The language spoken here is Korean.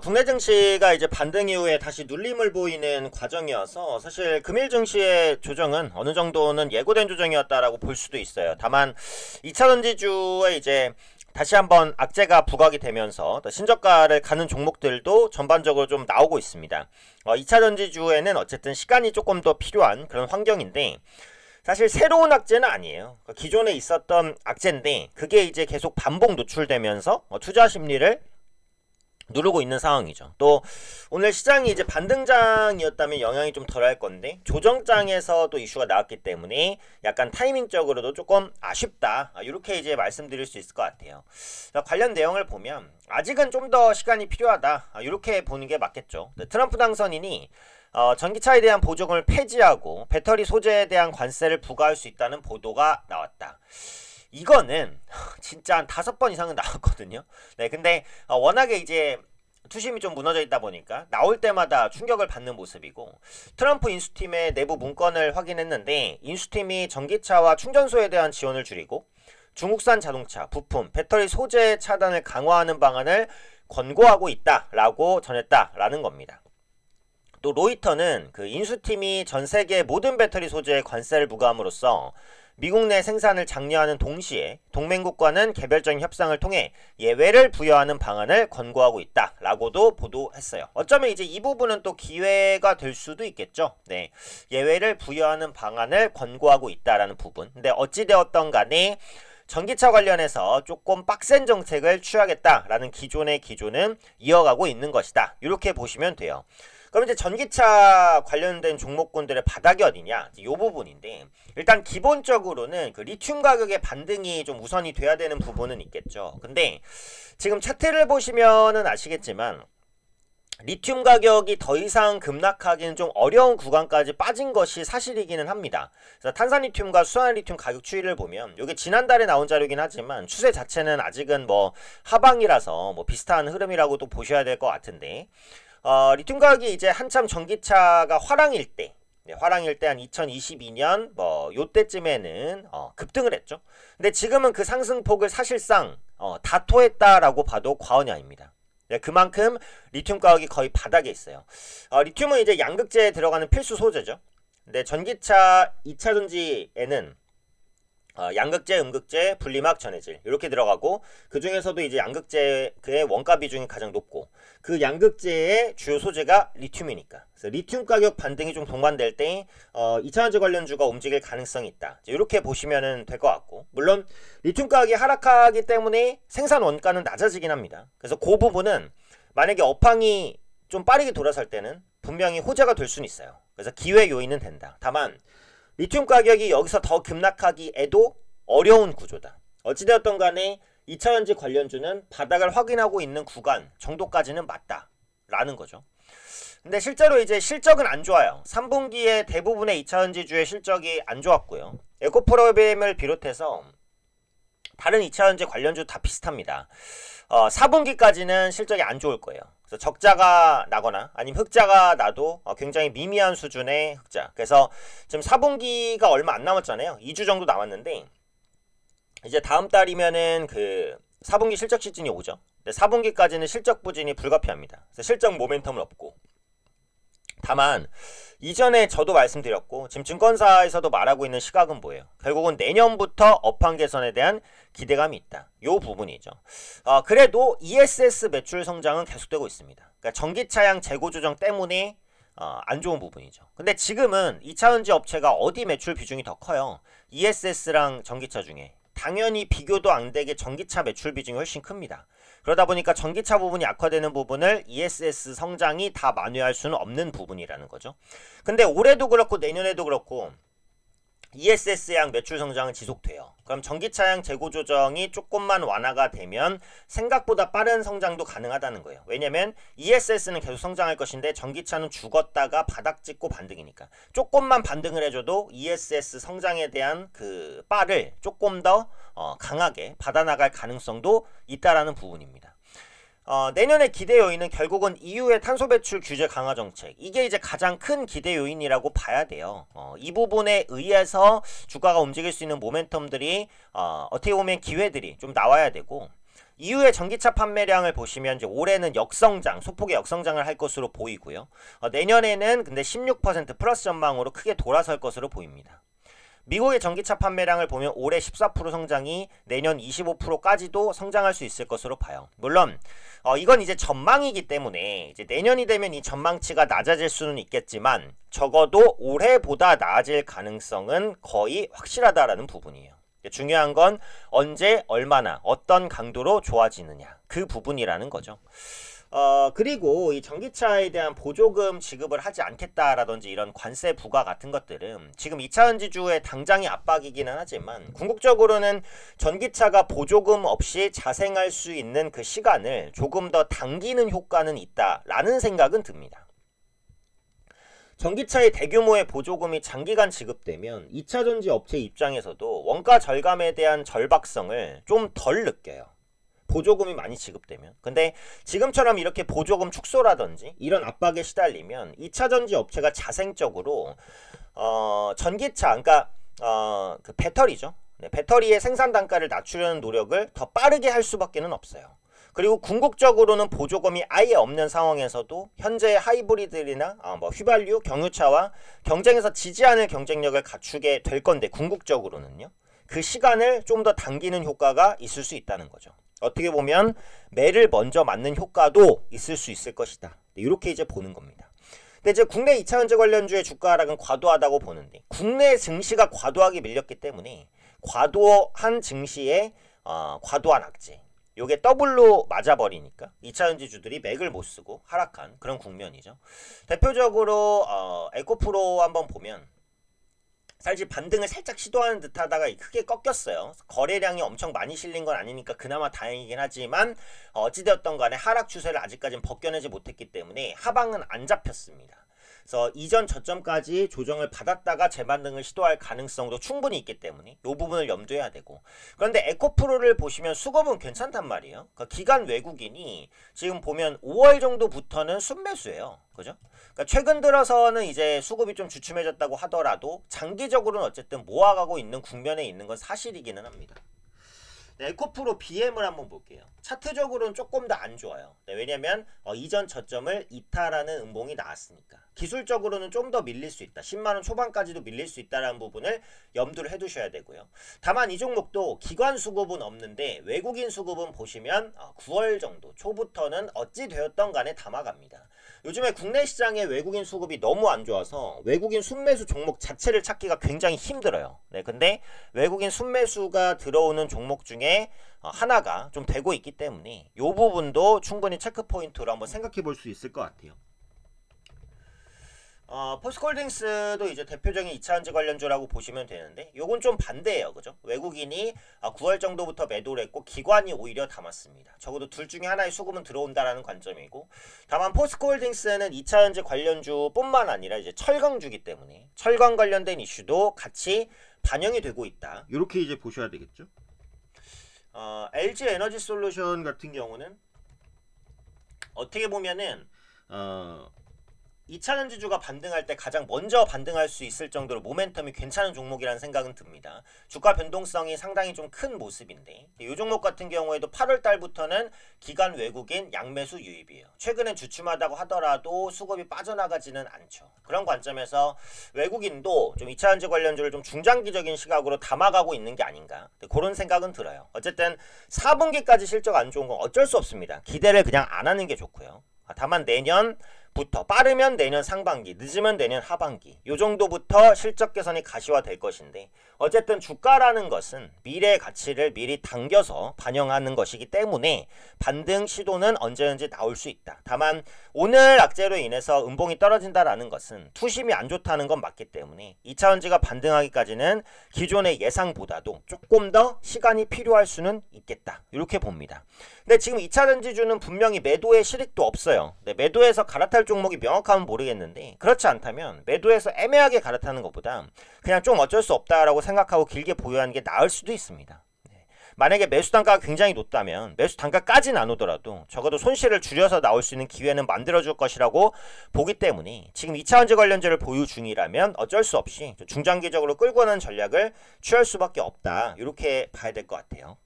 국내 증시가 이제 반등 이후에 다시 눌림을 보이는 과정이어서 사실 금일 증시의 조정은 어느 정도는 예고된 조정이었다라고 볼 수도 있어요. 다만 2차전지주에 이제 다시 한번 악재가 부각이 되면서 신저가를 가는 종목들도 전반적으로 좀 나오고 있습니다. 2차전지주에는 어쨌든 시간이 조금 더 필요한 그런 환경인데 사실 새로운 악재는 아니에요. 기존에 있었던 악재인데 그게 이제 계속 반복 노출되면서 투자 심리를 누르고 있는 상황이죠. 또 오늘 시장이 이제 반등장이었다면 영향이 좀 덜할 건데 조정장에서 또 이슈가 나왔기 때문에 약간 타이밍적으로도 조금 아쉽다, 이렇게 이제 말씀드릴 수 있을 것 같아요. 관련 내용을 보면 아직은 좀 더 시간이 필요하다, 이렇게 보는 게 맞겠죠. 트럼프 당선인이 전기차에 대한 보조금을 폐지하고 배터리 소재에 대한 관세를 부과할 수 있다는 보도가 나왔다. 이거는 진짜 한 5번 이상은 나왔거든요. 네, 근데 워낙에 이제 투심이 좀 무너져 있다 보니까 나올 때마다 충격을 받는 모습이고, 트럼프 인수팀의 내부 문건을 확인했는데 인수팀이 전기차와 충전소에 대한 지원을 줄이고 중국산 자동차, 부품, 배터리 소재 차단을 강화하는 방안을 권고하고 있다라고 전했다라는 겁니다. 또 로이터는 그 인수팀이 전 세계 모든 배터리 소재에 관세를 부과함으로써 미국 내 생산을 장려하는 동시에 동맹국과는 개별적인 협상을 통해 예외를 부여하는 방안을 권고하고 있다라고도 보도했어요. 어쩌면 이제 이 부분은 또 기회가 될 수도 있겠죠. 네, 예외를 부여하는 방안을 권고하고 있다라는 부분. 근데 어찌되었던 간에 전기차 관련해서 조금 빡센 정책을 취하겠다라는 기존은 이어가고 있는 것이다, 이렇게 보시면 돼요. 그럼 이제 전기차 관련된 종목군들의 바닥이 어디냐, 이 부분인데, 일단 기본적으로는 그 리튬 가격의 반등이 좀 우선이 돼야 되는 부분은 있겠죠. 근데 지금 차트를 보시면은 아시겠지만 리튬 가격이 더 이상 급락하기는 좀 어려운 구간까지 빠진 것이 사실이기는 합니다. 그래서 탄산리튬과 수산리튬 가격 추이를 보면, 이게 지난달에 나온 자료이긴 하지만 추세 자체는 아직은 뭐 하방이라서 뭐 비슷한 흐름이라고도 보셔야 될 것 같은데, 리튬 가격이 이제 한참 전기차가 화랑일 때, 화랑일 때 한 2022년 뭐 요때쯤에는 급등을 했죠. 근데 지금은 그 상승폭을 사실상 다토했다라고 봐도 과언이 아닙니다. 그만큼 리튬 가격이 거의 바닥에 있어요. 리튬은 이제 양극재에 들어가는 필수 소재죠. 근데 전기차 2차전지에는 양극재, 음극재, 분리막, 전해질 이렇게 들어가고, 그 중에서도 이제 양극재의 원가 비중이 가장 높고 그 양극재의 주요 소재가 리튬이니까, 그래서 리튬 가격 반등이 좀 동반될 때 2차전지 관련주가 움직일 가능성이 있다, 이렇게 보시면 될 것 같고, 물론 리튬 가격이 하락하기 때문에 생산 원가는 낮아지긴 합니다. 그래서 그 부분은 만약에 업황이 좀 빠르게 돌아설 때는 분명히 호재가 될 수는 있어요. 그래서 기회 요인은 된다. 다만 리튬 가격이 여기서 더 급락하기에도 어려운 구조다. 어찌되었던 간에 2차전지 관련주는 바닥을 확인하고 있는 구간 정도까지는 맞다라는 거죠. 근데 실제로 이제 실적은 안 좋아요. 3분기에 대부분의 2차전지주의 실적이 안 좋았고요. 에코프로비엠을 비롯해서 다른 2차전지 관련주 다 비슷합니다. 4분기까지는 실적이 안 좋을 거예요. 그래서 적자가 나거나 아니면 흑자가 나도 굉장히 미미한 수준의 흑자. 그래서 지금 4분기가 얼마 안 남았잖아요. 2주 정도 남았는데 이제 다음 달이면은 그 4분기 실적 시즌이 오죠. 근데 4분기까지는 실적 부진이 불가피합니다. 그래서 실적 모멘텀은 없고, 다만 이전에 저도 말씀드렸고 지금 증권사에서도 말하고 있는 시각은 뭐예요? 결국은 내년부터 업황 개선에 대한 기대감이 있다, 요 부분이죠. 그래도 ESS 매출 성장은 계속되고 있습니다. 그러니까 전기차량 재고 조정 때문에 안 좋은 부분이죠. 근데 지금은 2차전지 업체가 어디 매출 비중이 더 커요? ESS랑 전기차 중에 당연히 비교도 안 되게 전기차 매출 비중이 훨씬 큽니다. 그러다 보니까 전기차 부분이 악화되는 부분을 ESS 성장이 다 만회할 수는 없는 부분이라는 거죠. 근데 올해도 그렇고 내년에도 그렇고 ESS양 매출 성장은 지속돼요. 그럼 전기차량 재고 조정이 조금만 완화가 되면 생각보다 빠른 성장도 가능하다는 거예요. 왜냐면 ESS는 계속 성장할 것인데 전기차는 죽었다가 바닥 찍고 반등이니까 조금만 반등을 해줘도 ESS 성장에 대한 그 바를 조금 더 강하게 받아나갈 가능성도 있다라는 부분입니다. 내년의 기대 요인은 결국은 EU의 탄소 배출 규제 강화 정책, 이게 이제 가장 큰 기대 요인이라고 봐야 돼요. 이 부분에 의해서 주가가 움직일 수 있는 모멘텀들이 어떻게 보면 기회들이 좀 나와야 되고, 이후에 전기차 판매량을 보시면 이제 올해는 역성장, 소폭의 역성장을 할 것으로 보이고요. 내년에는 근데 16% 플러스 전망으로 크게 돌아설 것으로 보입니다. 미국의 전기차 판매량을 보면 올해 14% 성장이 내년 25%까지도 성장할 수 있을 것으로 봐요. 물론 이건 이제 전망이기 때문에 이제 내년이 되면 이 전망치가 낮아질 수는 있겠지만 적어도 올해보다 나아질 가능성은 거의 확실하다라는 부분이에요. 중요한 건 언제, 얼마나, 어떤 강도로 좋아지느냐 그 부분이라는 거죠. 그리고 이 전기차에 대한 보조금 지급을 하지 않겠다라든지 이런 관세 부과 같은 것들은 지금 2차전지주의 당장의 압박이기는 하지만 궁극적으로는 전기차가 보조금 없이 자생할 수 있는 그 시간을 조금 더 당기는 효과는 있다라는 생각은 듭니다. 전기차의 대규모의 보조금이 장기간 지급되면 2차전지 업체 입장에서도 원가 절감에 대한 절박성을 좀 덜 느껴요. 보조금이 많이 지급되면. 근데 지금처럼 이렇게 보조금 축소라든지 이런 압박에 시달리면 2차전지 업체가 자생적으로 전기차, 그러니까 그 배터리죠. 네, 배터리의 생산 단가를 낮추려는 노력을 더 빠르게 할 수밖에는 없어요. 그리고 궁극적으로는 보조금이 아예 없는 상황에서도 현재의 하이브리드나 휘발유, 경유차와 경쟁에서 지지 않을 경쟁력을 갖추게 될 건데 궁극적으로는요. 그 시간을 좀 더 당기는 효과가 있을 수 있다는 거죠. 어떻게 보면 매를 먼저 맞는 효과도 있을 수 있을 것이다. 이렇게 이제 보는 겁니다. 근데 이제 국내 2차전지 관련주의 주가 하락은 과도하다고 보는데 국내 증시가 과도하게 밀렸기 때문에 과도한 증시에 과도한 악재. 요게 더블로 맞아버리니까 2차전지주들이 맥을 못 쓰고 하락한 그런 국면이죠. 대표적으로 에코프로 한번 보면 사실 반등을 살짝 시도하는 듯 하다가 크게 꺾였어요. 거래량이 엄청 많이 실린 건 아니니까 그나마 다행이긴 하지만 어찌되었던 간에 하락 추세를 아직까지는 벗겨내지 못했기 때문에 하방은 안 잡혔습니다. 그래서 이전 저점까지 조정을 받았다가 재반등을 시도할 가능성도 충분히 있기 때문에 이 부분을 염두해야 되고, 그런데 에코프로를 보시면 수급은 괜찮단 말이에요. 그러니까 기관 외국인이 지금 보면 5월 정도부터는 순매수예요. 그죠? 그러니까 최근 들어서는 이제 수급이 좀 주춤해졌다고 하더라도 장기적으로는 어쨌든 모아가고 있는 국면에 있는 건 사실이기는 합니다. 네, 에코프로 BM을 한번 볼게요. 차트적으로는 조금 더 안 좋아요. 네, 왜냐면 이전 저점을 이탈하는 음봉이 나왔으니까. 기술적으로는 좀 더 밀릴 수 있다. 10만원 초반까지도 밀릴 수 있다는 부분을 염두를 해두셔야 되고요. 다만 이 종목도 기관 수급은 없는데 외국인 수급은 보시면 9월 정도 초부터는 어찌 되었던 간에 담아갑니다. 요즘에 국내 시장에 외국인 수급이 너무 안 좋아서 외국인 순매수 종목 자체를 찾기가 굉장히 힘들어요. 네, 근데 외국인 순매수가 들어오는 종목 중에 하나가 좀 되고 있기 때문에 이 부분도 충분히 체크포인트로 한번 생각해 볼 수 있을 것 같아요. 포스코홀딩스도 이제 대표적인 2차전지 관련주라고 보시면 되는데 요건 좀 반대예요. 그죠? 외국인이 9월 정도부터 매도를 했고 기관이 오히려 담았습니다. 적어도 둘 중에 하나의 수급은 들어온다라는 관점이고, 다만 포스코홀딩스는 2차전지 관련주 뿐만 아니라 이제 철강주기 때문에 철강 관련된 이슈도 같이 반영이 되고 있다. 이렇게 이제 보셔야 되겠죠. LG 에너지 솔루션 같은 경우는 어떻게 보면은 2차전지주가 반등할 때 가장 먼저 반등할 수 있을 정도로 모멘텀이 괜찮은 종목이라는 생각은 듭니다. 주가 변동성이 상당히 좀 큰 모습인데 이 종목 같은 경우에도 8월 달부터는 기관 외국인 양매수 유입이에요. 최근엔 주춤하다고 하더라도 수급이 빠져나가지는 않죠. 그런 관점에서 외국인도 좀 2차전지 관련주를 좀 중장기적인 시각으로 담아가고 있는 게 아닌가, 그런 생각은 들어요. 어쨌든 4분기까지 실적 안 좋은 건 어쩔 수 없습니다. 기대를 그냥 안 하는 게 좋고요. 다만 내년부터, 빠르면 내년 상반기, 늦으면 내년 하반기 요 정도부터 실적 개선이 가시화될 것인데, 어쨌든 주가라는 것은 미래의 가치를 미리 당겨서 반영하는 것이기 때문에 반등 시도는 언제든지 나올 수 있다. 다만 오늘 악재로 인해서 음봉이 떨어진다라는 것은 투심이 안 좋다는 건 맞기 때문에 2차전지가 반등하기까지는 기존의 예상보다도 조금 더 시간이 필요할 수는 있겠다. 이렇게 봅니다. 근데 지금 2차전지주는 분명히 매도의 실익도 없어요. 네, 매도해서 갈아탈 종목이 명확하면 모르겠는데, 그렇지 않다면 매도해서 애매하게 갈아타는 것보다 그냥 좀 어쩔 수 없다라고 생각하고 길게 보유하는 게 나을 수도 있습니다. 네. 만약에 매수 단가가 굉장히 높다면 매수 단가까지는 안 오더라도 적어도 손실을 줄여서 나올 수 있는 기회는 만들어줄 것이라고 보기 때문에 지금 2차전지 관련주를 보유 중이라면 어쩔 수 없이 중장기적으로 끌고 가는 전략을 취할 수밖에 없다. 이렇게 봐야 될 것 같아요.